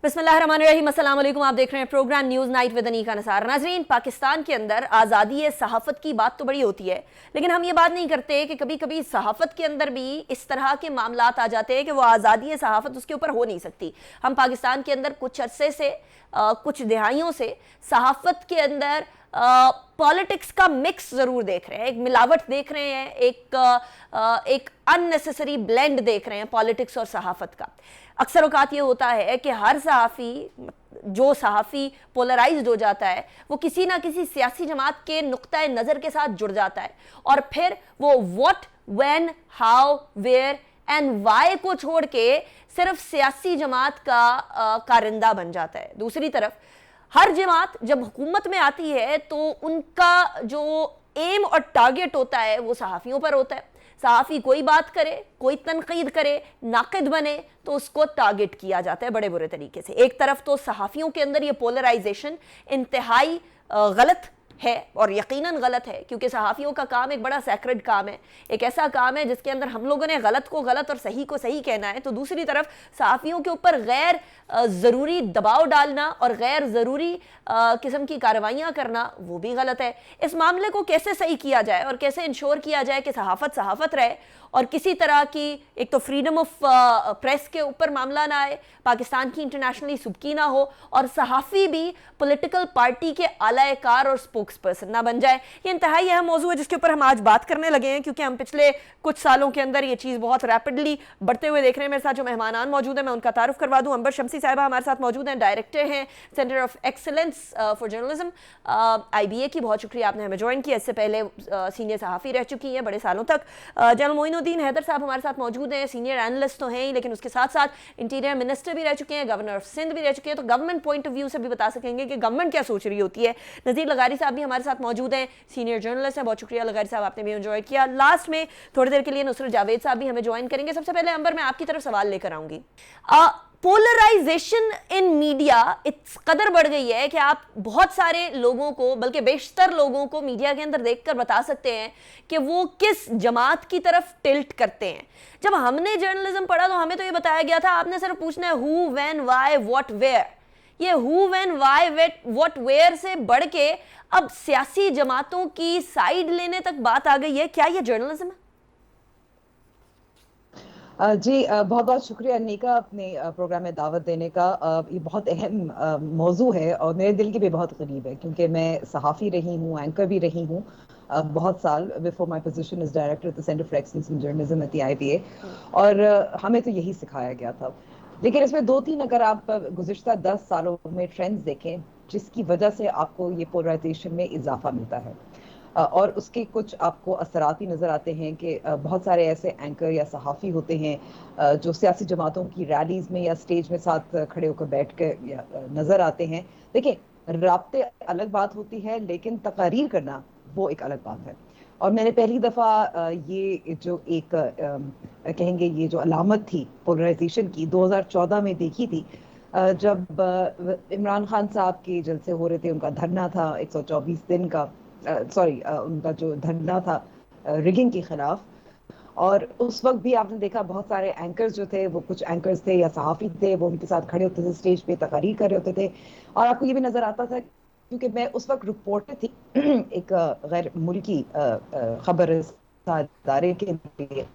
बिस्मिल्लाहिर्रहमानिर्रहीम, अस्सलाम वालेकुम। आप देख रहे हैं program news night with Aneeqa Nasar. नाजरीन, पाकिस्तान के अंदर आज़ादी सहाफ़त की बात तो बड़ी होती है, लेकिन हम ये बात नहीं करते कि कभी कभी सहाफ़त के अंदर भी इस तरह के मामलात आ जाते हैं कि वो आज़ादी सहाफ़त उसके ऊपर हो नहीं सकती। हम पाकिस्तान के अंदर कुछ अरसे से कुछ दिहाइयों से सहाफ़त के अंदर पॉलिटिक्स का मिक्स ज़रूर देख रहे हैं, एक मिलावट देख रहे हैं, एक अननेसेसरी ब्लेंड देख रहे हैं पॉलिटिक्स और सहाफ़त का। अक्सर औकात ये होता है कि हर सहाफ़ी पोलराइज्ड हो जाता है, वो किसी ना किसी सियासी जमात के नुक्ता नज़र के साथ जुड़ जाता है और फिर वो what, when, how, where and why को छोड़ के सिर्फ सियासी जमात का कारिंदा बन जाता है। दूसरी तरफ हर जमात जब हुकूमत में आती है तो उनका जो एम और टारगेट होता है वो सहाफ़ियों पर होता है। सहाफ़ी कोई बात करे, कोई तनकीद करे, नाक़िद बने तो उसको टारगेट किया जाता है बड़े बुरे तरीके से। एक तरफ तो सहाफ़ियों के अंदर ये पोलराइजेशन इंतहाई गलत है और यकीनन गलत है, क्योंकि सहाफ़ियों का काम एक बड़ा सैक्रेड काम है, एक ऐसा काम है जिसके अंदर हम लोगों ने गलत को गलत और सही को सही कहना है। तो दूसरी तरफ सहाफ़ियों के ऊपर गैर ज़रूरी दबाव डालना और गैर ज़रूरी किस्म की कार्रवाइयाँ करना वो भी गलत है। इस मामले को कैसे सही किया जाए और कैसे इंश्योर किया जाए कि सहाफ़त रहे और किसी तरह की एक तो फ्रीडम ऑफ प्रेस के ऊपर मामला ना आए, पाकिस्तान की इंटरनेशनली सुबकी ना हो और सहाफ़ी भी पॉलिटिकल पार्टी के आलाकार और स्पोक्स पर्सन ना बन जाए। ये इंतहाई अहम मौजू है जिसके ऊपर हम आज बात करने लगे हैं, क्योंकि हम पिछले कुछ सालों के अंदर ये चीज़ बहुत रैपिडली बढ़ते हुए देख रहे हैं। मेरे साथ जो मेहमान मौजूद हैं मैं उनका तारुफ करवा दूँ। अंबर शमसी साहिबा हमारे साथ मौजूद हैं, डायरेक्टर हैं centre of excellence for journalism IBA की। बहुत शुक्रिया आपने हमें ज्वाइन किया। इससे पहले सीनियर सहाफ़ी रह चुकी हैं बड़े सालों तक। जनरल मोइनुद्दीन हैदर साहब हमारे साथ मौजूद हैं, सीनियर एनालिस्ट तो हैं ही, लेकिन उसके साथ साथ इंटीरियर मिनिस्टर भी रह चुके हैं, गवर्नर ऑफ सिंध भी रह चुके हैं, तो गवर्नमेंट पॉइंट ऑफ व्यू से भी बता सकेंगे कि गवर्नमेंट क्या सोच रही होती है। नज़ीर लगारी साहब भी हमारे साथ मौजूद हैं, सीनियर जर्नलिस्ट हैं। बहुत शुक्रिया लगारी साहब, आपने भी एंजॉय किया। लास्ट में थोड़ी देर के लिए नुसरत जावेद साहब भी हमें ज्वाइन करेंगे। सबसे पहले अंबर मैं आपकी तरफ सवाल लेकर आऊंगी। पोलराइजेशन इन मीडिया इस कदर बढ़ गई है कि आप बहुत सारे लोगों को, बल्कि बेशतर लोगों को मीडिया के अंदर देखकर बता सकते हैं कि वो किस जमात की तरफ टिल्ट करते हैं। जब हमने जर्नलिज्म पढ़ा तो हमें तो ये बताया गया था आपने सिर्फ पूछना है who, when, why, what, where. ये who, when, why, what, where से बढ़ के अब सियासी जमातों की साइड लेने तक बात आ गई है। क्या ये जर्नलिज्म है? जी बहुत बहुत शुक्रिया अनीका अपने प्रोग्राम में दावत देने का। ये बहुत अहम मौजू है और मेरे दिल के भी बहुत करीब है, क्योंकि मैं सहाफ़ी रही हूँ, एंकर भी रही हूँ बहुत साल before my position as director at the centre for excellence in journalism at the IBA। और हमें तो यही सिखाया गया था। लेकिन इसमें 2-3 अगर आप गुज़िश्ता 10 सालों में ट्रेंड्स देखें जिसकी वजह से आपको ये पोलराइजेशन में इजाफा मिलता है और उसके कुछ आपको असरात भी नज़र आते हैं कि बहुत सारे ऐसे एंकर या सहाफ़ी होते हैं जो सियासी जमातों की रैलीज़ में या स्टेज में साथ खड़े होकर बैठ कर नज़र आते हैं। देखिए, राब्ते अलग बात होती है, लेकिन तकारीर करना वो एक अलग बात है। और मैंने पहली दफ़ा ये जो एक कहेंगे ये जो अलामत थी पोलराइजेशन की 2014 में देखी थी, जब इमरान खान साहब के जलसे हो रहे थे, उनका धरना था 124 दिन का, उनका जो धरना था रिगिंग के खिलाफ। और उस वक्त भी आपने देखा बहुत सारे एंकर्स जो थे, वो कुछ एंकर्स थे या सहाफ़ी थे, वो उनके साथ खड़े होते थे, स्टेज पे तकारीर कर रहे होते थे। और आपको ये भी नजर आता था, क्योंकि मैं उस वक्त रिपोर्टर थी एक गैर मुल्की खबर इदारे के लिए,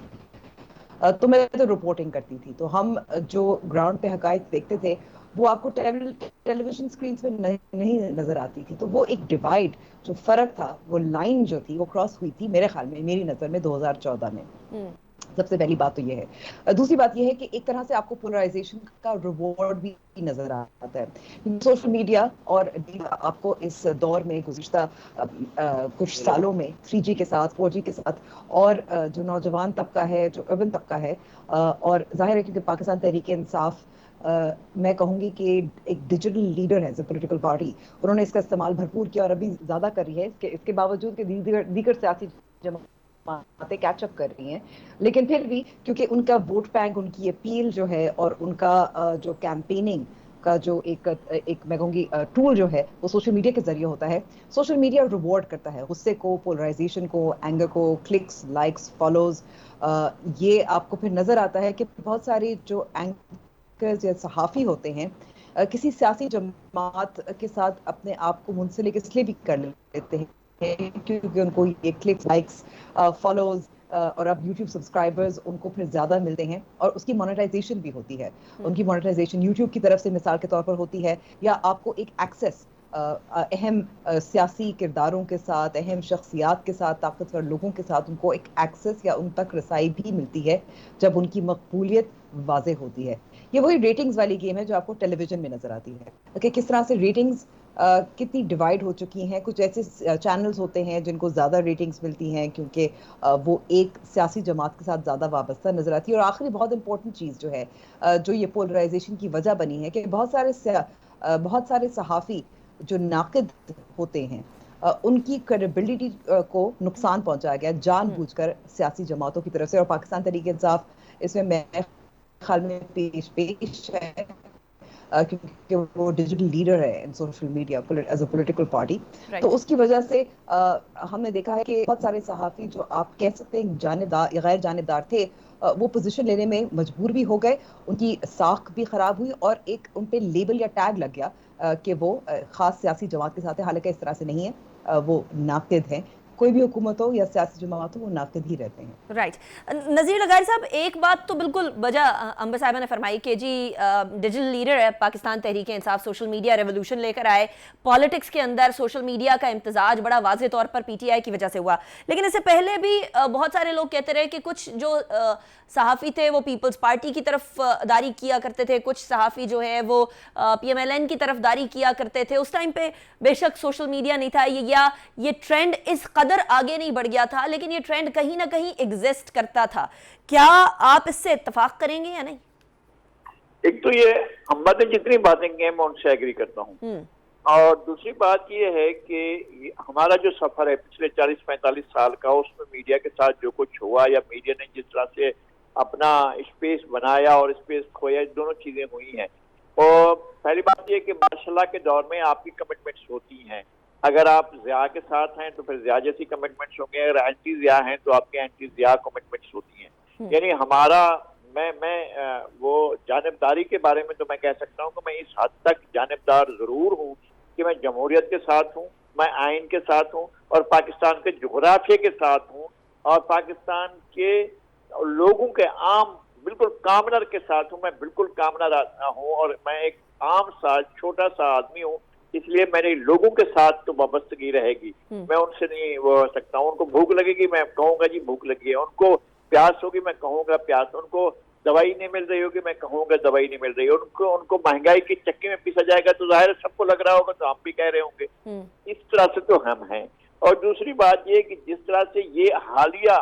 तो मैं तो रिपोर्टिंग करती थी। तो हम जो ग्राउंड पे हकायत देखते थे वो आपको टेलीविजन स्क्रीन पे नहीं नजर आती थी। तो वो एक डिवाइड, जो फर्क था, वो लाइन जो थी वो क्रॉस हुई थी मेरे ख्याल में, मेरी नज़र में 2014 में। सबसे पहली बात तो ये है। दूसरी बात ये है कि एक तरह से आपको पोलराइजेशन का रिवॉर्ड भी नजर आता है। सोशल मीडिया और आपको इस दौर में गुज़िश्ता कुछ सालों में 3G के साथ, 4G के साथ, और जो नौजवान तबका है, जो अर्बन तबका है, और जाहिर है क्योंकि पाकिस्तान तहरीक इंसाफ मैं कहूँगी कि एक डिजिटल लीडर है एज ए पॉलिटिकल पार्टी, उन्होंने इसका इस्तेमाल भरपूर किया और अभी ज़्यादा कर रही है। इसके बावजूद कि दीगर सियासी जमातें कैचअप कर रही हैं, लेकिन फिर भी क्योंकि उनका वोट बैंक, उनकी अपील जो है और उनका जो कैंपेनिंग का जो एक मैं कहूँगी टूल जो है वो सोशल मीडिया के जरिए होता है। सोशल मीडिया रिवॉर्ड करता है गुस्से को, पोलराइजेशन को, एंगर को, क्लिक्स, लाइक्स, फॉलोज। ये आपको फिर नज़र आता है कि बहुत सारे जो एंकर्स या सहाफ़ी होते हैं किसी सियासी जमात के साथ अपने आप को मुंसलिक इसलिए भी कर लेते हैं क्योंकि उनको ये क्लिक्स, लाइक्स, फॉलोज और अब यूट्यूब सब्सक्राइबर्स उनको फिर ज़्यादा मिलते हैं और उसकी मोनेटाइजेशन भी होती है। उनकी मोनेटाइजेशन यूट्यूब की तरफ से मिसाल के तौर पर होती है, या आपको एक एक्सेस अहम सियासी किरदारों के साथ, अहम शख्सियात के साथ, ताकतवर लोगों के साथ उनको एक एक्सेस या उन तक रसाई भी मिलती है जब उनकी मकबूलियत वाज़ेह होती है। ये वही रेटिंग्स वाली गेम है जो आपको टेलीविजन में नजर आती है कि किस तरह से रेटिंग्स कितनी डिवाइड हो चुकी हैं। कुछ ऐसे चैनल्स होते हैं जिनको ज़्यादा रेटिंग्स मिलती हैं क्योंकि वो एक सियासी जमात के साथ ज़्यादा वाबस्ता नजर आती है। और आखिरी बहुत इंपॉर्टेंट चीज़ जो है जो ये पोलराइजेशन की वजह बनी है कि बहुत सारे सहाफ़ी जो नाक़िद होते हैं उनकी क्रेडिबिलिटी को नुकसान पहुंचाया गया जानबूझकर सियासी जमातों की तरफ से। और पाकिस्तान तहरीक इंसाफ इसमें मेरे ख्याल में पेश है क्योंकि वो डिजिटल लीडर है in social media as a political party. तो उसकी वजह से हमने देखा है कि बहुत सारे सहाफ़ी जो आप कह सकते हैं गैर जानिबदार थे, वो पोजीशन लेने में मजबूर भी हो गए, उनकी साख भी खराब हुई और एक उन पे लेबल या टैग लग गया कि वो खास सियासी जमात के साथ है। हालांकि इस तरह से नहीं है, वो नाक़िद हैं। कोई भी हुकूमत हो या सियासी जमात हो, वो नाक़िद ही रहते हैं। राइट। नज़ीर लगारी साहब, एक बात तो बिल्कुल बजा अंबर साहिबा ने फरमाई कि जी डिजिटल लीडर है Pakistan Tehreek Insaf, social media revolution लेकर आए, पॉलिटिक्स के अंदर सोशल मीडिया का इम्तजाज बड़ा वाज़े तौर पर पीटीआई की वजह से हुआ। लेकिन इससे पहले भी बहुत सारे लोग कहते रहे कि कुछ जो सहाफ़ी थे वो पीपल्स पार्टी की तरफ दारी किया करते थे, कुछ सहाफ़ी जो है वो PMLN की तरफ दारी किया करते थे। उस टाइम पे बेशक सोशल मीडिया नहीं था या ये ट्रेंड इस कदर आगे नहीं बढ़ गया था, लेकिन ये ट्रेंड कहीं ना कहीं एग्जिस्ट करता था। क्या आप इससे इत्तेफाक करेंगे या नहीं? एक तो ये अम्मा ने जितनी बातें की हैं मैं उनसे एग्री करता हूँ, और दूसरी बात ये है कि हमारा जो सफर है पिछले 40-45 साल का, उसमें मीडिया के साथ जो कुछ हुआ या मीडिया ने जिस तरह से अपना स्पेस बनाया और स्पेस खोया, दोनों चीजें हुई हैं। और पहली बात ये कि माशाल्लाह के दौर में आपकी कमिटमेंट्स होती हैं। अगर आप ज़िया के साथ हैं तो फिर ज़िया जैसी कमिटमेंट्स होंगे, अगर एंटी ज़िया हैं तो आपके एंटी ज़िया कमिटमेंट्स होती हैं। यानी हमारा मैं वो जानिबदारी के बारे में तो मैं कह सकता हूँ कि मैं इस हद तक जानिबदार जरूर हूँ कि मैं जमहूरियत के साथ हूँ, मैं आइन के साथ हूँ और पाकिस्तान के जोग्राफिया के साथ हूँ और पाकिस्तान के लोगों के आम बिल्कुल कामनर के साथ हूँ। मैं बिल्कुल कामनर हूँ और मैं एक आम सा छोटा सा आदमी हूँ, इसलिए मेरे लोगों के साथ तो वाबस्तगी रहेगी। मैं उनसे नहीं वो हो सकता हूँ। उनको भूख लगेगी मैं कहूँगा जी भूख लगी है, उनको प्यास होगी मैं कहूँगा प्यास, उनको दवाई नहीं मिल रही होगी मैं कहूँगा दवाई नहीं मिल रही, उनको महंगाई की चक्की में पीसा जाएगा तो जाहिर सबको लग रहा होगा तो हम भी कह रहे होंगे। इस तरह से तो हम हैं। और दूसरी बात ये कि जिस तरह से ये हालिया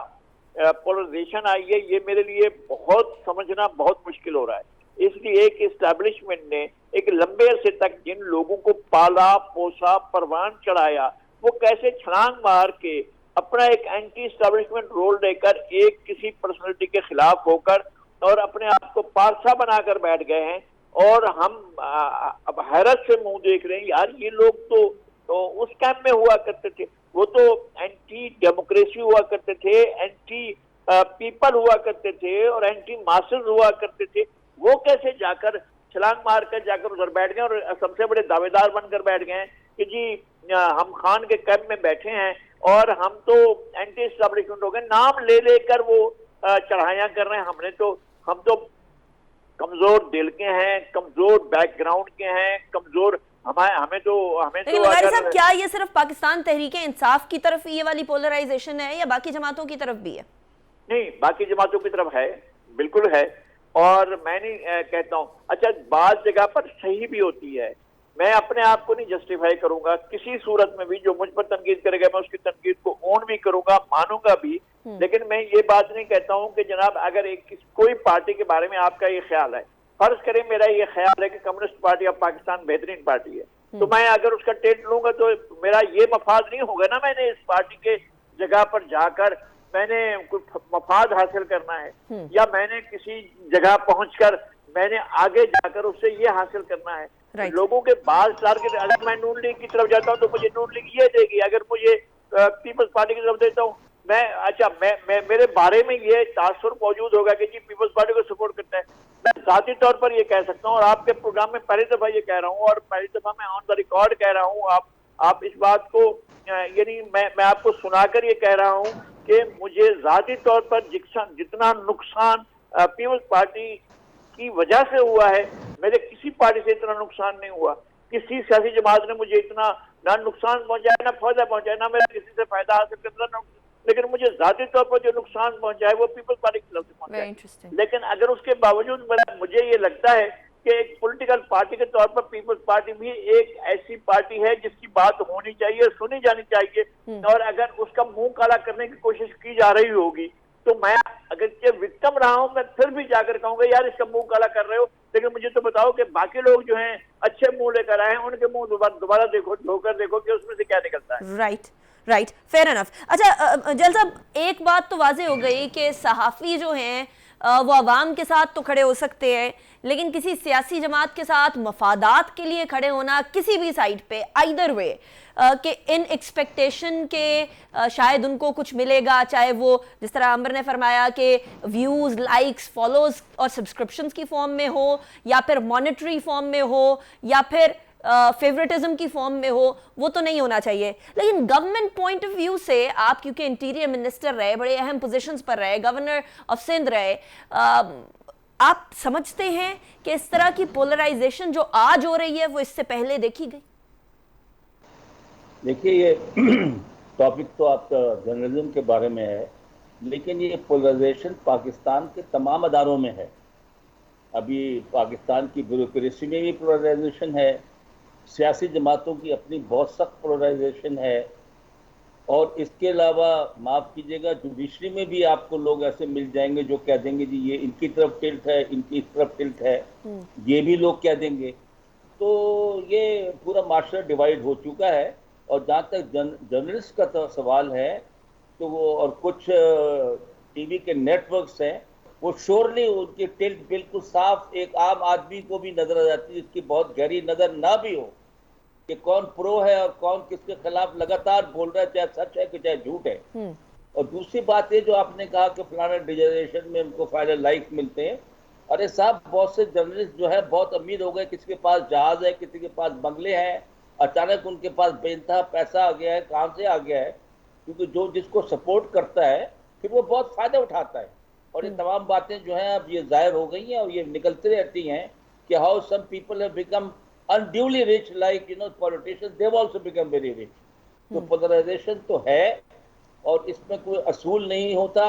पोलराइजेशन आई है, ये मेरे लिए बहुत समझना बहुत मुश्किल हो रहा है। इसलिए एक इस्टेब्लिशमेंट ने एक लंबे अरसे तक जिन लोगों को पाला पोसा परवान चढ़ाया, वो कैसे छलांग मार के अपना एक एंटी इस्टेब्लिशमेंट रोल लेकर एक किसी पर्सनैलिटी के खिलाफ होकर और अपने आप को पारसा बनाकर बैठ गए हैं। और हम अब हैरत से मुंह देख रहे हैं, यार ये लोग तो उस कैंप में हुआ करते थे, वो तो एंटी डेमोक्रेसी हुआ करते थे, एंटी पीपल हुआ करते थे और एंटी मासेस हुआ करते थे। वो कैसे जाकर छलांग मार कर जाकर उधर बैठ गए और सबसे बड़े दावेदार बनकर बैठ गए कि जी हम खान के कैंप में बैठे हैं और हम तो एंटी एस्टेब्लिशमेंट हो गए। नाम ले लेकर वो चढ़ाइयाँ कर रहे हैं। हम तो कमजोर दिल के हैं, कमजोर बैकग्राउंड के हैं, कमजोर हमें तो लगारी साहब, क्या ये सिर्फ पाकिस्तान तहरीक इंसाफ की तरफ ये वाली पोलराइजेशन है या बाकी जमातों की तरफ भी है? नहीं, बाकी जमातों की तरफ है, बिल्कुल है। और मैं नहीं कहता हूँ, अच्छा बात जगह पर सही भी होती है। मैं अपने आप को नहीं जस्टिफाई करूंगा किसी सूरत में भी। जो मुझ पर तनकीद करेगा मैं उसकी तनकीद को ओन भी करूंगा, मानूंगा भी। लेकिन मैं ये बात नहीं कहता हूं कि जनाब अगर कोई पार्टी के बारे में आपका ये ख्याल है, फर्ज करें मेरा ये ख्याल है कि कम्युनिस्ट पार्टी ऑफ पाकिस्तान बेहतरीन पार्टी है, तो मैं अगर उसका टेस्ट लूंगा तो मेरा ये मफाद नहीं होगा ना मैंने इस पार्टी के जगह पर जाकर मैंने कुछ मफाद हासिल करना है या मैंने किसी जगह पहुंचकर मैंने आगे जाकर उससे ये हासिल करना है। लोगों के बाल चार के अगर मैं नून लीग की तरफ जाता हूँ तो मुझे नून लीग ये देगी, अगर मुझे पीपल्स पार्टी की तरफ देता हूँ मैं मेरे बारे में ये तासुर मौजूद होगा कि जी पीपल्स पार्टी को सपोर्ट करता है। मैं ذاتی طور پر یہ کہہ سکتا ہوں اور آپ کے پروگرام میں پہلی دفعہ یہ کہہ رہا ہوں اور پہلی دفعہ میں آن دا ریکارڈ کہہ رہا ہوں, آپ اس بات کو یعنی میں آپ کو سنا کر یہ کہہ رہا ہوں کہ مجھے ذاتی طور پر جتنا نقصان پیپلز پارٹی کی وجہ سے ہوا ہے, میرے کسی پارٹی سے اتنا نقصان نہیں ہوا. کسی سیاسی جماعت نے مجھے اتنا نہ نقصان پہنچایا نہ فائدہ پہنچایا, نہ میرا کسی سے فائدہ حاصل کرنا, لیکن مجھے ذاتی طور پر جو نقصان پہنچا ہے وہ پیپلز پارٹی کی طرف سے پہنچا ہے. لیکن اگر اس کے باوجود مجھے یہ لگتا ہے کہ ایک پولیٹیکل پارٹی کے طور پر پیپلز پارٹی بھی ایک ایسی پارٹی ہے جس کی بات ہونی چاہیے, سنی جانی چاہیے, اور اگر اس کا منہ کالا کرنے کی کوشش کی جا رہی ہوگی تو میں اگر وکٹم رہا ہوں میں پھر بھی جا کر کہوں گا یار اس کا منہ کالا کر رہے ہو, لیکن مجھے تو بتاؤ کہ باقی لوگ جو ہیں اچھے منہ لے کر آئے ہیں, ان کے منہ دوبارہ دھو کر دیکھو کہ اس میں سے کیا نکلتا ہے. Right fair enough. اچھا جل صاحب, ایک بات تو واضح ہو گئی کہ صحافی جو ہیں وہ عوام کے ساتھ تو کھڑے ہو سکتے ہیں, لیکن کسی سیاسی جماعت کے ساتھ مفادات کے لیے کھڑے ہونا کسی بھی سائٹ پہ آئیدر وے کہ ان ایکسپیکٹیشن کے شاید ان کو کچھ ملے گا, چاہے وہ جس طرح عمر نے فرمایا کہ ویوز, لائکس, فالوز اور سبسکرپشنز کی فارم میں ہو, یا پھر مانیٹری فارم میں ہو, یا پھر فیوریٹزم کی فارم میں ہو, وہ تو نہیں ہونا چاہیے. لیکن گورنمنٹ پوائنٹ آف ویو سے آپ کیونکہ انٹیریئر منسٹر رہے, بڑے اہم پوزیشنز پر رہے, گورنر آف سندھ رہے, آپ سمجھتے ہیں کہ اس طرح کی پولرائزیشن جو آج ہو رہی ہے وہ اس سے پہلے دیکھی گئی؟ دیکھیے یہ ٹاپک تو آپ کا جرنلزم کے بارے میں ہے, لیکن یہ پولرائزیشن پاکستان کے تمام اداروں میں ہے. ابھی پاکستان کی بیوروکریسی میں بھی پولرائزیشن ہے, سیاسی جماعتوں کی اپنی بہت سخت پولرائزیشن ہے, اور اس کے علاوہ معاف کیجیے گا جوڈیشری میں بھی آپ کو لوگ ایسے مل جائیں گے جو کہہ دیں گے جی یہ ان کی طرف ٹلٹ ہے, ان کی اس طرف ٹلٹ ہے, یہ بھی لوگ کہہ دیں گے. تو یہ پورا معاشرہ ڈیوائیڈ ہو چکا ہے. اور جہاں تک جرنلسٹ کا سوال ہے تو وہ اور کچھ ٹی وی کے نیٹ ورکس ہیں, وہ شورلی ان کی ٹلٹ بالکل صاف ایک عام آدمی کو بھی نظر آ جاتی ہے, جس کی بہت گہری نظر نہ بھی ہو کہ کون پرو ہے اور کون کس کے خلاف لگاتار بول رہا ہے, چاہے سچ ہے کہ چاہے جھوٹ ہے. اور دوسری بات یہ جو آپ نے کہا کہ فلانا ڈیجنریشن میں ان کو فائدہ لائک ملتے ہیں, ارے صاحب بہت سے جرنلسٹ جو ہے بہت امیر ہو گئے, کسی کے پاس جہاز ہے, کسی کے پاس بنگلے ہیں, اچانک ان کے پاس بے انتہا پیسہ آ گیا ہے. کہاں سے آ گیا ہے؟ کیونکہ جو جس کو سپورٹ کرتا ہے پھر وہ بہت فائدہ اٹھاتا ہے. اور یہ تمام باتیں جو ہیں اب یہ ظاہر ہو گئی ہیں اور یہ نکلتی رہتی ہیں کہ how some people have become unduly rich, like politicians, they've also become very rich. تو polarization تو ہے, اور اس میں کوئی اصول نہیں ہوتا,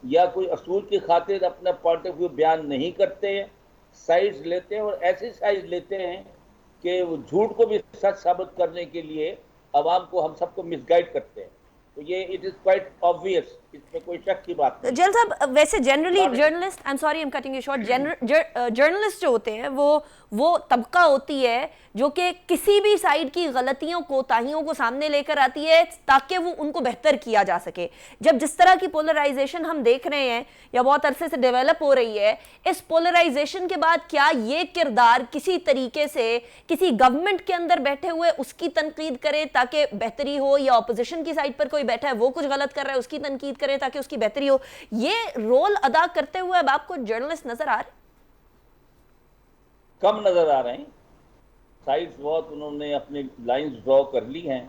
یا کوئی اصول کی خاطر اپنا پوائنٹ آف ویو بیان نہیں کرتے, سائڈز لیتے ہیں, اور ایسی سائڈز لیتے ہیں کہ وہ جھوٹ کو بھی سچ ثابت کرنے کے لیے عوام کو, ہم سب کو مس گائڈ کرتے ہیں. تو یہ اٹ از کوائٹ آبویس, اس میں کوئی شک کی بات نہیں. جل صاحب ویسے generally journalist, I am sorry I am cutting you short, journalist جو ہوتے ہیں وہ طبقہ ہوتی ہے جو کہ کسی بھی سائڈ کی غلطیوں کو, تاہیوں کو سامنے لے کر آتی ہے تاکہ وہ ان کو بہتر کیا جا سکے. جب جس طرح کی پولرائزیشن ہم دیکھ رہے ہیں یا بہت عرصے سے ڈیولپ ہو رہی ہے, اس پولرائزیشن کے بعد کیا یہ کردار کسی طریقے سے کسی گورنمنٹ کے اندر بیٹھے ہوئے اس کی تنقید کرے تاکہ بہتری ہو, یا اپوزیشن کی سائڈ پر کوئی بیٹھا ہے وہ کچھ غلط کر رہا ہے اس کی تنقید کرے تاکہ اس کی بہتری ہو, یہ رول ادا کرتے ہوئے اب آپ کو جرنلسٹ نظر آ رہے ہیں؟ کم نظر آ رہے ہیں. سائڈز بہت انہوں نے اپنی لائنز ڈرا کر لی ہیں,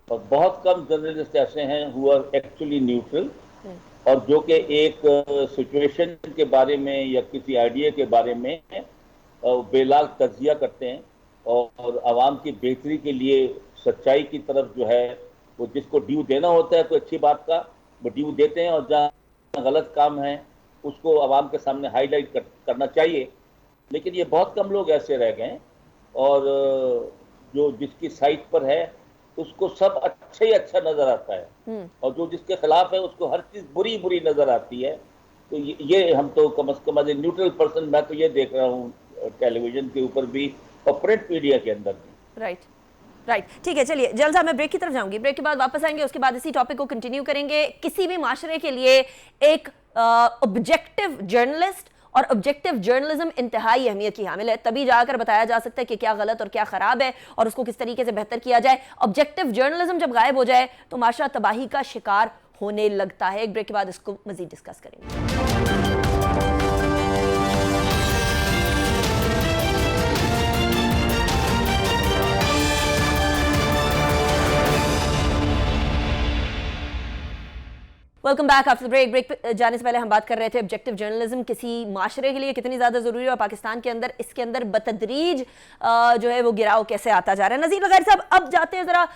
اور بہت کم جرنلسٹ ایسے ہیں who are actually neutral, اور جو کہ ایک سچویشن کے بارے میں یا کسی آئیڈیا کے بارے میں بے لاگ تجزیہ کرتے ہیں, اور عوام کی بہتری کے لیے سچائی کی طرف جو ہے وہ جس کو ڈیو دینا ہوتا ہے کوئی اچھی بات کا وہ ڈیو دیتے ہیں, اور جہاں غلط کام ہے اس کو عوام کے سامنے ہائی لائٹ کرنا چاہیے. لیکن یہ بہت کم لوگ ایسے رہ گئے ہیں, اور جو جس کی سائٹ پر ہے اس کو سب اچھا ہی اچھا نظر آتا ہے, اور جو جس کے خلاف ہے اس کو ہر چیز بری بری نظر آتی ہے. تو یہ ہم تو کم از کم ایز اے نیوٹرل پرسن میں تو یہ دیکھ رہا ہوں ٹیلی ویژن کے اوپر بھی اور پرنٹ میڈیا کے اندر بھی. رائٹ, ٹھیک ہے. چلیے جل صاحب میں بریک کی طرف جاؤں گی, بریک کے بعد واپس آئیں گے, اس کے بعد اسی ٹاپک کو کنٹینیو کریں گے. کسی بھی معاشرے کے لیے ایک آبجیکٹو جرنلسٹ اور آبجیکٹو جرنلزم انتہائی اہمیت کی حامل ہے, تبھی جا کر بتایا جا سکتا ہے کہ کیا غلط اور کیا خراب ہے اور اس کو کس طریقے سے بہتر کیا جائے. آبجیکٹو جرنلزم جب غائب ہو جائے تو معاشرہ تباہی کا شکار ہونے لگتا ہے. ایک بریک کے بعد اس کو مزید ڈسکس کریں گے. वेलकम बैक आफ्टर ब्रेक जाने से पहले हम बात कर रहे थे ऑब्जेक्टिव जर्नलिज्म किसी माशरे के लिए कितनी ज़्यादा ज़रूरी है और पाकिस्तान के अंदर इसके अंदर बतदरीज जो है वो गिराव कैसे आता जा रहा है। नज़ीर वगैरह साहब, अब जाते हैं ज़रा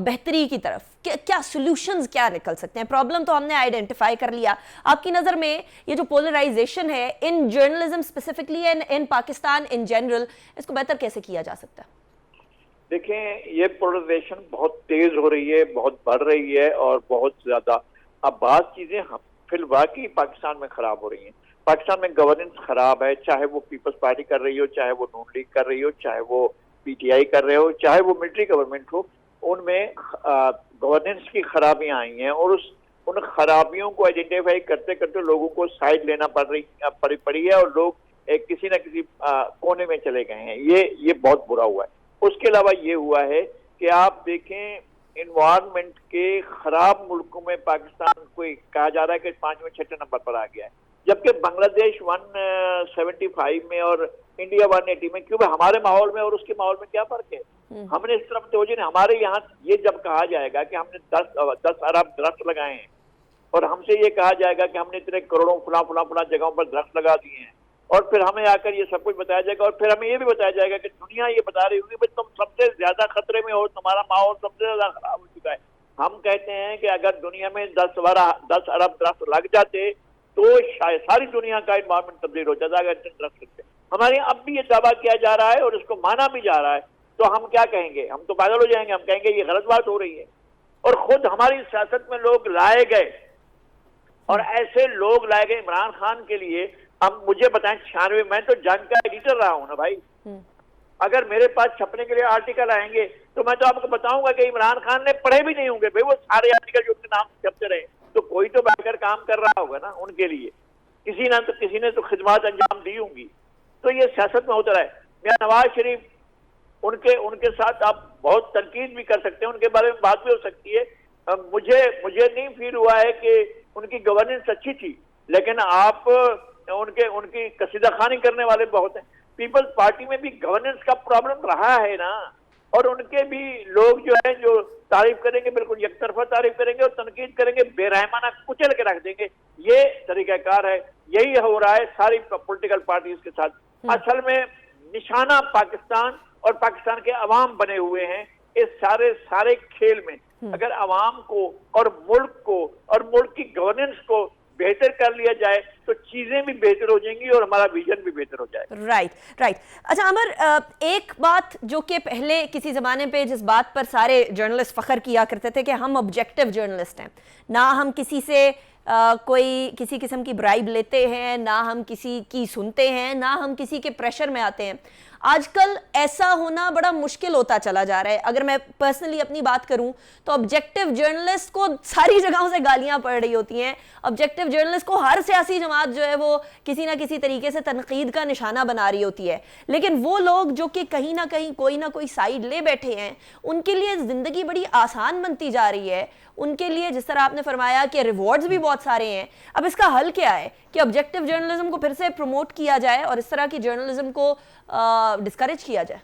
बेहतरी की तरफ, क्या सॉल्यूशंस क्या निकल सकते हैं? प्रॉब्लम तो हमने आइडेंटिफाई कर लिया, आपकी नज़र में ये जो पोलराइजेशन है in journalism specifically and in Pakistan in general, इसको बेहतर कैसे किया जा सकता है? देखें, ये पोलराइजेशन बहुत तेज हो रही है, बहुत बढ़ रही है और बहुत ज्यादा। अब बात चीजें फिलवाकी पाकिस्तान में खराब हो रही हैं। पाकिस्तान में गवर्नेंस खराब है, चाहे वो पीपल्स पार्टी कर रही हो, चाहे वो नून लीग कर रही हो, चाहे वो पीटीआई कर रहे हो, चाहे वो मिलिट्री गवर्नमेंट हो, उनमें गवर्नेंस की खराबियां आई हैं और उन खराबियों को आइडेंटिफाई करते करते लोगों को साइड लेना पड़ी है और लोग किसी न किसी कोने में चले गए हैं। ये बहुत बुरा हुआ है। उसके अलावा ये हुआ है कि आप देखें, इन्वायरमेंट के खराब मुल्कों में पाकिस्तान को कहा जा रहा है कि 5वें 6वें नंबर पर आ गया है, जबकि बांग्लादेश 175 में और इंडिया 180 में। क्यों? हमारे माहौल में और उसके माहौल में क्या फर्क है? हमने इस तरफ तवज्जो नहीं। हमारे यहाँ ये जब कहा जाएगा कि हमने 10 अरब दरख्त लगाए हैं और हमसे ये कहा जाएगा कि हमने इतने करोड़ों फला जगहों पर दरख्त लगा दिए हैं और फिर हमें आकर ये सब कुछ बताया जाएगा और फिर हमें ये भी बताया जाएगा कि दुनिया ये बता रही होगी भाई तुम सबसे ज्यादा खतरे में हो, तुम्हारा माहौल सबसे ज्यादा खराब हो चुका है। हम कहते हैं कि अगर दुनिया में 10 अरब दरख्त लग जाते तो शायद सारी दुनिया का इन्वायरमेंट तब्दील हो जाता। अगर इतने दरख्त लगते, हमारे यहाँ अब भी ये दावा किया जा रहा है और इसको माना भी जा रहा है, तो हम क्या कहेंगे? हम तो पागल हो जाएंगे। हम कहेंगे ये गलत बात हो रही है। और खुद हमारी सियासत में लोग लाए गए और ऐसे लोग लाए गए इमरान खान के लिए। अब मुझे बताएं, 96 मैं तो जंग का एडिटर रहा हूं ना भाई। अगर मेरे पास छपने के लिए आर्टिकल आएंगे तो मैं तो आपको बताऊंगा कि इमरान खान ने पढ़े भी नहीं होंगे भाई वो सारे आर्टिकल जो उनके नाम छपते रहे। तो कोई तो बैठकर काम कर रहा होगा ना उनके लिए, किसी ने तो खिदमत अंजाम दी होंगी। तो ये सियासत में होता रहा है। मियां नवाज शरीफ उनके साथ आप बहुत तनकीद भी कर सकते हैं, उनके बारे में बात भी हो सकती है। मुझे नहीं फील हुआ है कि उनकी गवर्नेंस अच्छी थी, लेकिन आप उनकी कसीदा खानी करने वाले बहुत हैं। पीपल्स पार्टी में भी गवर्नेंस का प्रॉब्लम रहा है ना, और उनके भी लोग जो है जो तारीफ करेंगे बिल्कुल एक तरफा तारीफ करेंगे और तनकीद करेंगे बेरहमाना कुचल के रख देंगे। ये तरीकाकार है, यही हो रहा है सारी पॉलिटिकल पार्टीज के साथ। असल में निशाना पाकिस्तान और पाकिस्तान के अवाम बने हुए हैं इस सारे खेल में। अगर अवाम को और मुल्क की गवर्नेंस को बेहतर कर लिया जाए तो चीजें भी बेहतर हो जाएंगी और हमारा विजन भी बेहतर हो जाएगा। राइट। अच्छा अमर, एक बात जो कि पहले किसी ज़माने पे जिस बात पर सारे जर्नलिस्ट फ़ख्र किया करते थे कि हम ऑब्जेक्टिव जर्नलिस्ट हैं, ना हम किसी से कोई किसी किस्म की ब्राइब लेते हैं, ना हम किसी की सुनते हैं, ना हम किसी के प्रेशर में आते हैं। आजकल ऐसा होना बड़ा मुश्किल होता चला जा रहा है। अगर मैं पर्सनली अपनी बात करूं तो ऑब्जेक्टिव जर्नलिस्ट को सारी जगहों से गालियां पड़ रही होती हैं। ऑब्जेक्टिव जर्नलिस्ट को हर सियासी जमात जो है वो किसी ना किसी तरीके से तनकीद का निशाना बना रही होती है। लेकिन वो लोग जो कि कहीं ना कहीं कोई ना कोई साइड ले बैठे हैं, उनके लिए ज़िंदगी बड़ी आसान बनती जा रही है। उनके लिए जिस तरह आपने फरमाया कि रिवॉर्ड्स भी बहुत सारे हैं। अब इसका हल क्या है कि ऑब्जेक्टिव जर्नलिज्म को फिर से प्रमोट किया जाए और इस तरह की जर्नलिज्म को डिस्करेज किया जाए?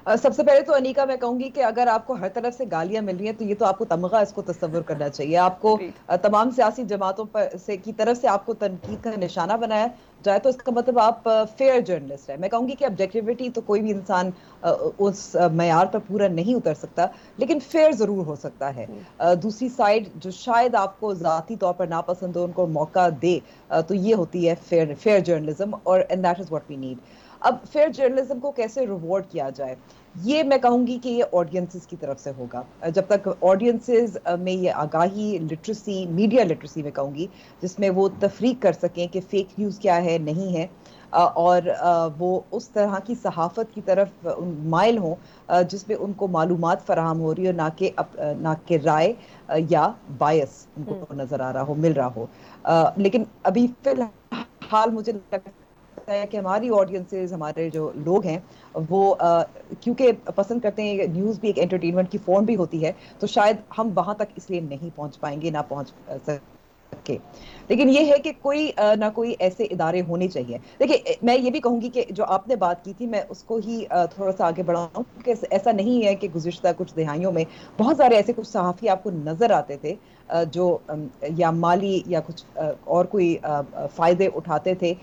सबसे पहले तो अनीका मैं कहूंगी कि अगर आपको हर तरफ से गालियां मिल रही हैं तो ये तो आपको तमगा इसको तस्वुर करना चाहिए। आपको तमाम सियासी जमातों पर से की तरफ से आपको तनकीद का निशाना बनाया जाए तो इसका मतलब आप फेयर जर्नलिस्ट है। मैं कहूंगी कि ऑब्जेक्टिविटी तो कोई भी इंसान उस मयार पर पूरा नहीं उतर सकता, लेकिन फेयर जरूर हो सकता है। दूसरी साइड जो शायद आपको ज़ाती तौर पर नापसंद हो उनको मौका दे, तो ये होती है फेयर जर्नलिज्म, और and that is what we need. अब फेयर जर्नलिज्म को कैसे रिवॉर्ड किया जाए, ये मैं कहूंगी कि ये ऑडियंसेस की तरफ से होगा। जब तक ऑडियंसेस में ये आगाही, लिटरेसी, मीडिया लिटरेसी में कहूंगी, जिसमें वो तफरीक कर सकें कि फेक न्यूज़ क्या है, नहीं है, और वो उस तरह की सहाफ़त की तरफ माइल हों जिसमें उनको मालूमात फराहम हो रही हो, ना कि राय या बायस उनको नज़र आ रहा हो, मिल रहा हो। लेकिन अभी फिलहाल मुझे लगता है कि हमारी ऑडियंसेस, हमारे जो लोग हैं वो क्योंकि पसंद करते हैं, न्यूज़ भी एक एंटरटेनमेंट की फॉर्म भी होती है, तो शायद हम वहाँ तक इसलिए नहीं पहुँच पाएंगे, ना पहुँच सके। लेकिन ये है कि कोई ना कोई ऐसे इदारे होने चाहिए। देखिए मैं ये भी कहूँगी कि जो आपने बात की थी मैं उसको ही थोड़ा सा आगे बढ़ाऊँ कि ऐसा नहीं है कि गुज़िश्ता कुछ दिहाइयों में बहुत सारे ऐसे कुछ सहाफ़ी आपको नज़र आते थे जो या माली या कुछ और कोई फ़ायदे उठाते थे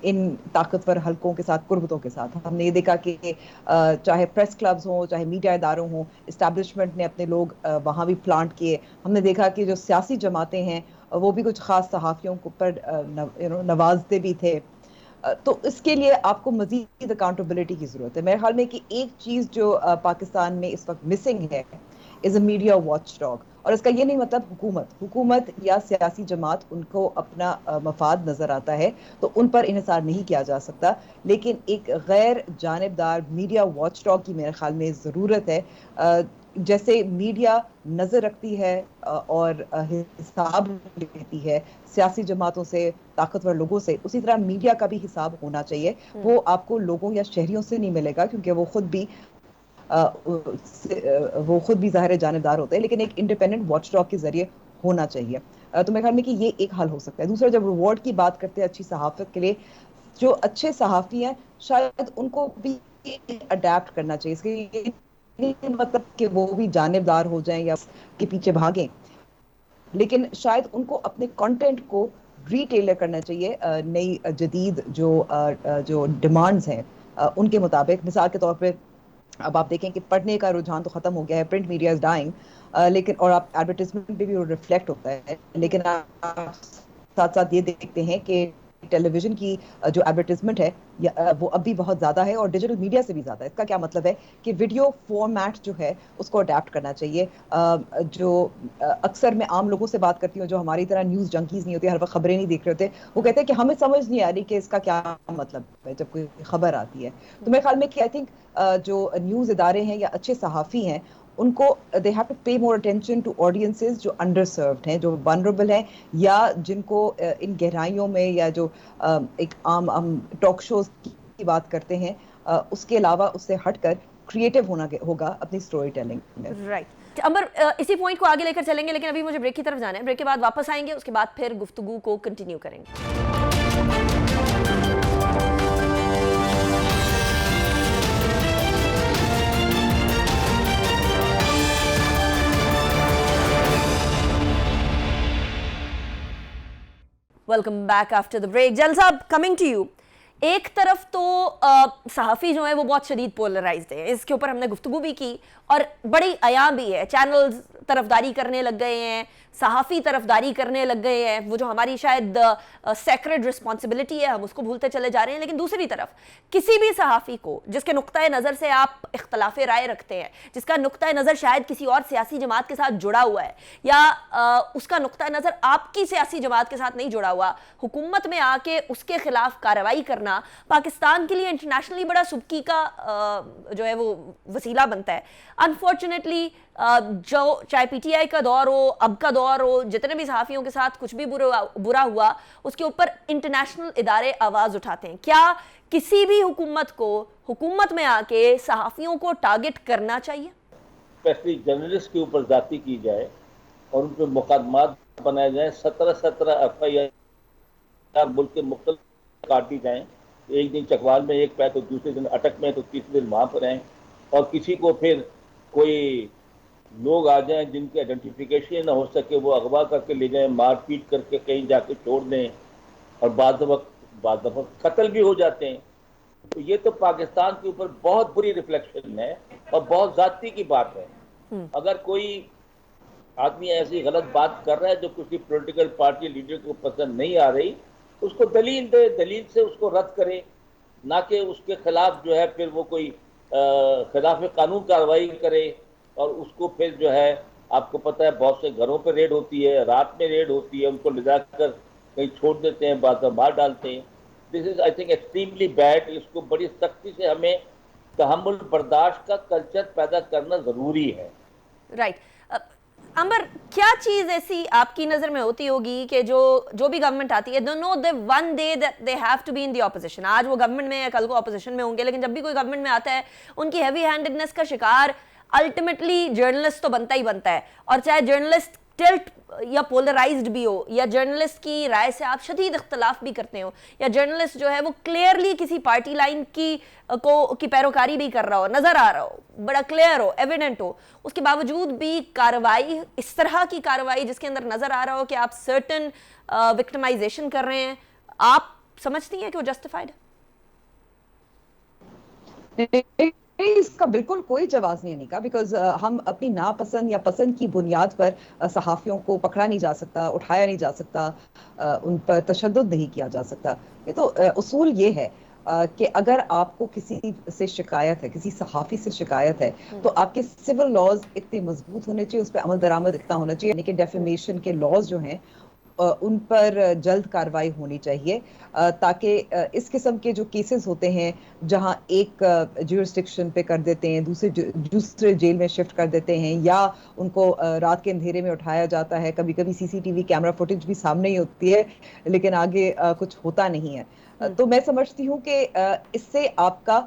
इन ताकतवर हलकों के साथ, कुर्बतों के साथ। हमने ये देखा कि चाहे प्रेस क्लब्स हों, चाहे मीडिया इदारों हों, इस्टेब्लिशमेंट ने अपने लोग वहाँ भी प्लांट किए। हमने देखा कि जो सियासी जमातें हैं वो भी कुछ ख़ास सहाफ़ियों के ऊपर नवाजते भी थे। तो इसके लिए आपको मज़ीद अकाउंटेबिलिटी की ज़रूरत है। मेरे ख्याल में कि एक चीज़ जो पाकिस्तान में इस वक्त मिसिंग है is a media watch dog. और इसका ये नहीं मतलब हुकूमत या सियासी जमात उनको अपना मफाद नज़र आता है तो उन पर इन्हिसार नहीं किया जा सकता, लेकिन एक गैर जानिबदार मीडिया वॉच डॉग की मेरे ख्याल में ज़रूरत है। जैसे मीडिया नज़र रखती है और हिसाब लेती है सियासी जमातों से, ताकतवर लोगों से, उसी तरह मीडिया का भी हिसाब होना चाहिए। वो आपको लोगों या शहरियों से नहीं मिलेगा क्योंकि वो खुद भी ज़ाहिर जानबदार होते हैं, लेकिन एक इंडिपेंडेंट वॉच डॉग के जरिए होना चाहिए। तो मेरे ख्याल में कि ये एक हल हो सकता है। दूसरा, जब रिवॉर्ड की बात करते हैं अच्छी सहाफ़त के लिए, जो अच्छे सहाफ़ी हैं शायद उनको भी अडेप्ट करना चाहिए। इसके नहीं मतलब कि वो भी जानिबदार हो जाएं या के पीछे भागें, लेकिन शायद उनको अपने कंटेंट को रीटेलर करना चाहिए नई जदीद जो डिमांड्स हैं उनके मुताबिक। मिसाल के तौर पे अब आप देखें कि पढ़ने का रुझान तो ख़त्म हो गया है, प्रिंट मीडिया इज़ डाइंग, लेकिन और आप एडवर्टाइजमेंट पे भी वो रिफ्लेक्ट होता है, लेकिन आप साथ साथ ये देखते हैं कि टेलीविज़न की जो एडवर्टाइजमेंट है वो अब भी बहुत ज़्यादा है और डिजिटल मीडिया से भी ज़्यादा है। इसका क्या मतलब है कि वीडियो फॉर्मेट जो है उसको अडेप्ट करना चाहिए। जो अक्सर मैं आम लोगों से बात करती हूँ जो हमारी तरह न्यूज़ जंकीज़ नहीं होते, हर वक्त खबरें नहीं देख रहे होते, वो कहते हैं कि हमें समझ नहीं आ रही कि इसका क्या मतलब है जब कोई खबर आती है। तो मेरे ख्याल में कि आई थिंक जो न्यूज़ इदारे हैं या अच्छे सहाफ़ी हैं उनको दे हैव टू पे मोर अटेंशन टू ऑडियंसेस जो अंडर सर्व्ड हैं, जो वनरेबल हैं, या जिनको इन गहराइयों में या जो एक आम टॉक शोज की बात करते हैं उसके अलावा उससे हटकर क्रिएटिव होना होगा अपनी स्टोरी टेलिंग में। राइट अंबर, इसी पॉइंट को आगे लेकर चलेंगे, लेकिन अभी मुझे ब्रेक की तरफ जाना है। ब्रेक के बाद वापस आएंगे, उसके बाद फिर गुफ्तगू को कंटिन्यू करेंगे। Welcome back after the break. जल साहब, कमिंग टू यू। एक तरफ तो सहाफ़ी जो है वो बहुत शदीद पोलराइज्ड है, इसके ऊपर हमने गुफ्तगू भी की और बड़ी आयाम भी है। चैनल्स तरफदारी करने लग गए हैं, सहाफ़ी तरफदारी करने लग गए हैं, वो जो हमारी शायद सेक्रेड रिस्पॉन्सिबिलिटी है हम उसको भूलते चले जा रहे हैं। लेकिन दूसरी तरफ किसी भी सहाफ़ी को जिसके नुक्ता नज़र से आप इख्तलाफ राय रखते हैं, जिसका नुक्ता नज़र शायद किसी और सियासी जमात के साथ जुड़ा हुआ है या उसका नुक्ता नज़र आपकी सियासी जमात के साथ नहीं जुड़ा हुआ, हुकूमत में आके उसके खिलाफ कार्रवाई करना पाकिस्तान के लिए इंटरनेशनली बड़ा सुबकी का जो है वो वसीला बनता है। अनफॉर्चुनेटली जो चाहे पीटीआई का दौर हो, अब का दौर हो, जितने भी सहाफ़ियों के साथ कुछ भी बुरा हुआ उसके ऊपर इंटरनेशनल इदारे आवाज़ उठाते हैं। क्या किसी भी हुकूमत को हुकूमत में आके सहाफ़ियों को टारगेट करना चाहिए? स्पेशली जर्नलिस्ट के ऊपर जाती की जाए और उन पर मुकदमात बनाए जाए, 17 FIR मुल्क के मुख्तलिफ काट दी जाएँ। एक दिन चकवाल में एक पैर तो दूसरे दिन अटक में तो तीसरे दिन वहाँ पर आएँ, और किसी को फिर कोई लोग आ जाएं जिनकी आइडेंटिफिकेशन ना हो सके वो अगवा करके ले जाएं, मार पीट करके कहीं जाके छोड़ दें, और बाद दफ़ा कत्ल भी हो जाते हैं। तो ये तो पाकिस्तान के ऊपर बहुत बुरी रिफ्लेक्शन है और बहुत ज़ाती की बात है। अगर कोई आदमी ऐसी गलत बात कर रहा है जो किसी पॉलिटिकल पार्टी लीडर को पसंद नहीं आ रही, उसको दलील दे, दलील से उसको रद्द करे, ना कि उसके खिलाफ जो है फिर वो कोई खिलाफ कानून कार्रवाई करे और उसको फिर जो है, आपको पता है बहुत से घरों पे रेड होती है, रात में रेड होती है, उनको ले जाकर कहीं छोड़ देते हैं, बाद में मार डालते हैं। This is I think extremely bad. इसको बड़ी सख्ती से हमें तहम्मुल बर्दाश्त का कल्चर पैदा करना ज़रूरी है। राइट अंबर, क्या चीज़ ऐसी आपकी नज़र में होती होगी कि जो भी गवर्नमेंट आती है, no they one day that they have to be in the opposition. आज वो गवर्नमेंट में है, कल को ऑपोजिशन में होंगे, लेकिन जब भी कोई गवर्नमेंट में आता है उनकी हैवी हैंडेडनेस का शिकार अल्टीमेटली जर्नलिस्ट तो बनता ही बनता है। और चाहे जर्नलिस्ट ٹلٹ یا پولرائزڈ بھی ہو, یا جرنلسٹ کی رائے سے آپ شدید اختلاف بھی کرتے ہو, یا جرنلسٹ جو ہے وہ کلیئرلی کسی پارٹی لائن کی پیروکاری بھی کر رہا ہو, نظر آ رہا ہو, بڑا کلیئر ہو, ایویڈنٹ ہو, اس کے باوجود بھی کارروائی, اس طرح کی کارروائی جس کے اندر نظر آ رہا ہو کہ آپ سرٹن وکٹمائزیشن کر رہے ہیں, آپ سمجھتی ہیں کہ وہ جسٹیفائڈ ہے؟ اس کا بالکل کوئی جواز نہیں کا, بیکاز ہم اپنی ناپسند یا پسند کی بنیاد پر صحافیوں کو پکڑا نہیں جا سکتا, اٹھایا نہیں جا سکتا, ان پر تشدد نہیں کیا جا سکتا. یہ تو اصول یہ ہے کہ اگر آپ کو کسی سے شکایت ہے, کسی صحافی سے شکایت ہے, تو آپ کے سول لاز اتنے مضبوط ہونے چاہیے, اس پہ عمل درآمد اتنا ہونا چاہیے, یعنی کہ ڈیفیمیشن کے لاز جو ہیں ان پر جلد کارروائی ہونی چاہیے, تاکہ اس قسم کے جو کیسز ہوتے ہیں جہاں ایک جیورسڈکشن پہ کر دیتے ہیں, دوسرے جیل میں شفٹ کر دیتے ہیں, یا ان کو رات کے اندھیرے میں اٹھایا جاتا ہے, کبھی کبھی CCTV کیمرہ فوٹیج بھی سامنے ہی ہوتی ہے لیکن آگے کچھ ہوتا نہیں ہے, تو میں سمجھتی ہوں کہ اس سے آپ کا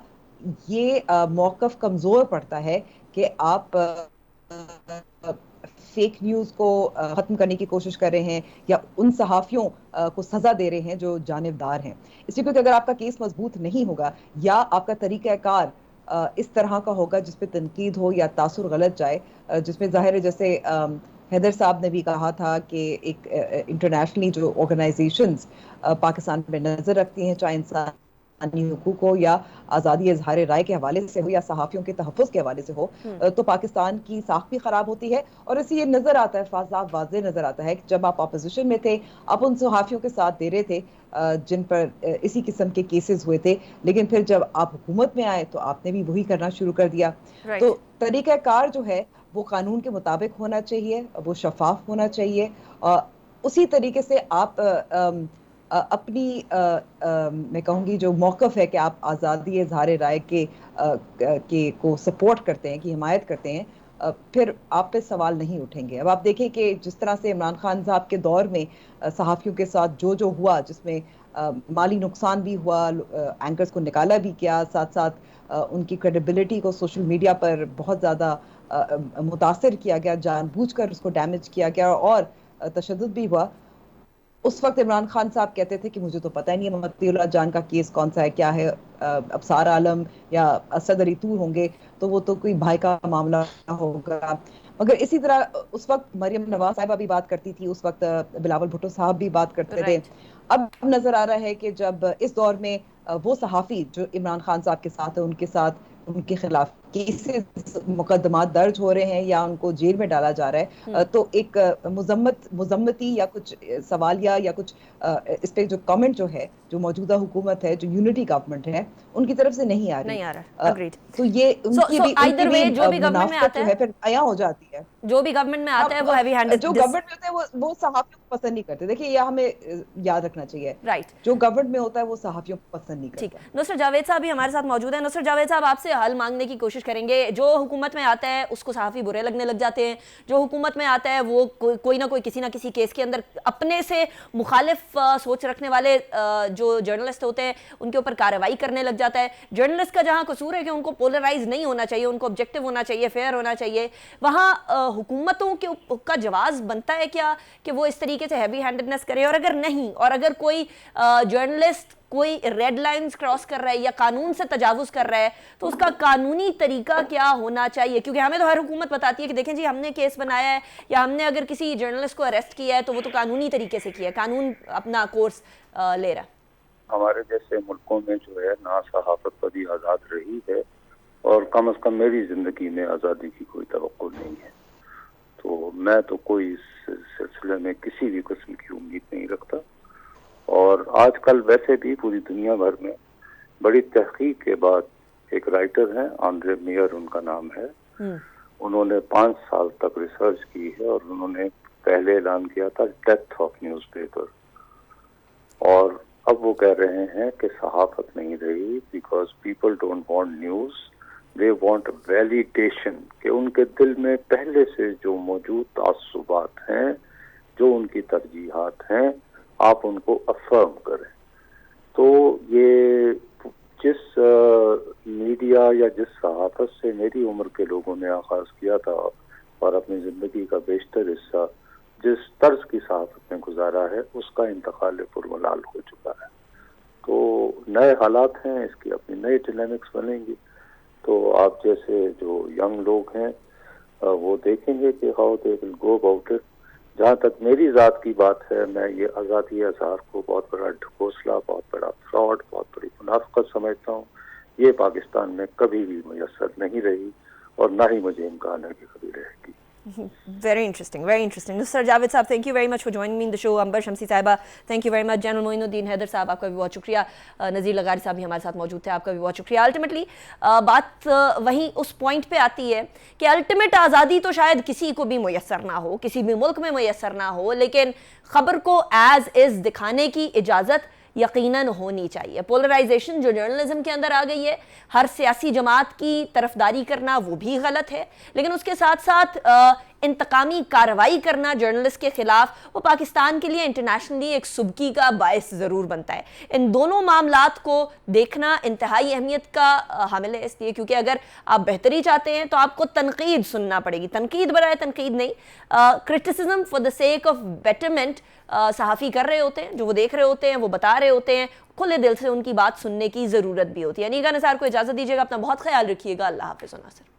یہ موقف کمزور پڑتا ہے کہ آپ فیک نیوز کو ختم کرنے کی کوشش کر رہے ہیں, یا ان صحافیوں کو سزا دے رہے ہیں جو جانبدار ہیں. اس لیے کہ اگر آپ کا کیس مضبوط نہیں ہوگا, یا آپ کا طریقہ کار اس طرح کا ہوگا جس پہ تنقید ہو یا تاثر غلط جائے, جس میں ظاہر ہے جیسے حیدر صاحب نے بھی کہا تھا کہ ایک انٹرنیشنلی جو آرگنائزیشنز پاکستان پہ نظر رکھتی ہیں, چاہے انسانی حقوق ہو, یا آزادی اظہار رائے کے حوالے سے ہو, یا صحافیوں کے تحفظ کے حوالے سے ہو, تو پاکستان کی ساکھ بھی خراب ہوتی ہے. اور اسی یہ نظر آتا ہے, صاف واضح نظر آتا ہے کہ جب آپ اپوزیشن میں تھے, آپ ان صحافیوں کے ساتھ دے رہے تھے جن پر اسی قسم کے کیسز ہوئے تھے, لیکن پھر جب آپ حکومت میں آئے تو آپ نے بھی وہی کرنا شروع کر دیا. تو طریقہ کار جو ہے وہ قانون کے مطابق ہونا چاہیے, وہ شفاف ہونا چاہیے, اسی طریقے سے آپ اپنی میں کہوں گی جو موقف ہے کہ آپ آزادی اظہار رائے کے کو سپورٹ کرتے ہیں, کی حمایت کرتے ہیں, پھر آپ پہ سوال نہیں اٹھیں گے. اب آپ دیکھیں کہ جس طرح سے عمران خان صاحب کے دور میں صحافیوں کے ساتھ جو ہوا, جس میں مالی نقصان بھی ہوا, اینکرز کو نکالا بھی کیا, ساتھ ساتھ ان کی کریڈیبلٹی کو سوشل میڈیا پر بہت زیادہ متاثر کیا گیا, جان بوجھ کر اس کو ڈیمیج کیا گیا, اور تشدد بھی ہوا. اس وقت عمران خان صاحب کہتے تھے کہ مجھے تو پتہ ہی نہیں ہے مطیع اللہ جان کا کیس کون سا ہے, کیا ہے, ابصار عالم یا اسد علی طور ہوں گے, تو وہ تو کوئی بھائی کا معاملہ ہوگا. مگر اسی طرح اس وقت مریم نواز صاحبہ بھی بات کرتی تھی, اس وقت بلاول بھٹو صاحب بھی بات کرتے تھے. اب نظر آ رہا ہے کہ جب اس دور میں وہ صحافی جو عمران خان صاحب کے ساتھ ہیں, ان کے خلاف کیسز مقدمات درج ہو رہے ہیں یا ان کو جیل میں ڈالا جا رہا ہے, تو ایک مذمتی یا کچھ سوالیہ یا کچھ اس پہ جو کامنٹ جو ہے, جو موجودہ حکومت ہے, جو یونٹی گورنمنٹ ہے, ان کی طرف سے نہیں آ رہی. تو یہ ان کی بھی منافقت جو ہے پھر عیاں ہو جاتی ہے. جو بھی گورنمنٹ میں آتا ہے وہ ہیوی ہینڈڈ, جو گورنمنٹ میں ہوتا ہے وہ صحافیوں کو پسند نہیں کرتے. دیکھیے یہ ہمیں یاد رکھنا چاہیے, جو گورنمنٹ میں ہوتا ہے وہ صحافیوں کو پسند نہیں کرتا. نصرت جاوید صاحب بھی ہمارے ساتھ موجود ہیں. نصرت جاوید صاحب, آپ سے حل مانگنے کی کوشش کریں گے. جو حکومت میں آتا ہے اس کو صحافی برے لگنے لگ جاتے ہیں, جو حکومت میں آتا ہے وہ کوئی نہ کوئی کسی نہ کسی کیس کے اندر اپنے سے مخالف سوچ رکھنے والے جو جرنلسٹ ہوتے ہیں ان کے اوپر کارروائی کرنے لگ جاتا ہے. جرنلسٹ کا جہاں قصور ہے کہ ان کو پولرائز نہیں ہونا چاہیے, ان کو آبجیکٹو ہونا چاہیے, فیئر ہونا چاہیے, وہاں حکومتوں کا جواز بنتا ہے کیا کہ وہ اس طریقے سے ہیوی ہینڈڈنس کرے؟ اور اگر نہیں, اور اگر کوئی جرنلسٹ کوئی ریڈ لائنز کراس کر رہا ہے یا قانون سے تجاوز کر رہا ہے, تو اس کا قانونی طریقہ کیا ہونا چاہیے؟ کیونکہ ہمیں تو ہر حکومت بتاتی ہے کہ دیکھیں جی ہم نے کیس بنایا ہے یا ہم نے اگر کسی جرنلسٹ کو اریسٹ کیا ہے تو وہ تو قانونی طریقے سے کیا ہے, قانون اپنا کورس لے رہا ہے. ہمارے جیسے ملکوں میں جو ہے نا صحافت کبھی آزاد رہی ہے, اور کم از کم میری زندگی میں آزادی کی کوئی توقع نہیں ہے. تو میں تو کوئی اس سلسلے میں کسی بھی قسم کی امید نہیں رکھتا. اور آج کل ویسے بھی پوری دنیا بھر میں بڑی تحقیق کے بعد ایک رائٹر ہیں, آندرے میئر ان کا نام ہے, انہوں نے 5 سال تک ریسرچ کی ہے, اور انہوں نے پہلے اعلان کیا تھا ڈیتھ آف نیوز پیپر, اور اب وہ کہہ رہے ہیں کہ صحافت نہیں رہی because people don't want news, they want validation, کہ ان کے دل میں پہلے سے جو موجود تعصبات ہیں, جو ان کی ترجیحات ہیں, آپ ان کو افرم کریں. تو یہ جس میڈیا یا جس صحافت سے میری عمر کے لوگوں نے آغاز کیا تھا اور اپنی زندگی کا بیشتر حصہ जिस तर्ज की सहाफत ने गुजारा है उसका इंतकाल पुरमलाल हो चुका है। तो नए हालात हैं, इसकी अपनी नई डायनामिक्स बनेंगी। तो आप जैसे जो यंग लोग हैं वो देखेंगे कि how they will go about it. जहाँ तक मेरी ज़ात की बात है, मैं ये आज़ादी अज़हार को बहुत बड़ा ढकोसला, बहुत बड़ा फ्रॉड, बहुत बड़ी मुनाफिकत समझता हूँ। ये पाकिस्तान में कभी भी मुयस्सर नहीं रही और ना ही मुझे इम्कान है कि कभी रहेगी। Very interesting, very interesting. Mr. Javed साहब, thank you very much for joining me in the show. अंबर शमसी साहिबा, thank you very much. General Moinuddin Haider sahab, आपका भी बहुत शुक्रिया. नज़ीर लगारी साहब भी हमारे साथ मौजूद थे, आपका भी बहुत शुक्रिया. अल्टीमेटली बात वहीं उस पॉइंट पे आती है कि अल्टीमेट आज़ादी तो शायद किसी को भी मुयस्सर ना हो, किसी भी मुल्क में मुयस्सर ना हो, लेकिन ख़बर को एज इज़ दिखाने की इजाज़त यकीनन होनी चाहिए. पोलराइजेशन जो जर्नलिज्म के अंदर आ गई है, हर सियासी जमात की तरफदारी करना वो भी गलत है, लेकिन उसके साथ साथ इंतकामी कार्रवाई करना जर्नलिस्ट के खिलाफ वो पाकिस्तान के लिए इंटरनेशनली एक सुबकी का बायस ज़रूर बनता है. इन दोनों मामलात को देखना इंतहाई अहमियत का हामिल है, इसलिए क्योंकि अगर आप बेहतरी चाहते हैं तो आपको तनकीद सुनना पड़ेगी. तनकीद बराए तनकीद नहीं, criticism for the sake of betterment सहाफ़ी कर रहे होते हैं, जो वो देख रहे होते हैं, वो बता रहे होते हैं, खुले दिल से उनकी बात सुनने की ज़रूरत भी होती है. अनीका निसार को इजाज़त दीजिएगा, अपना बहुत ख्याल रखिएगा. अल्लाह हाफ़िज़. नासिर.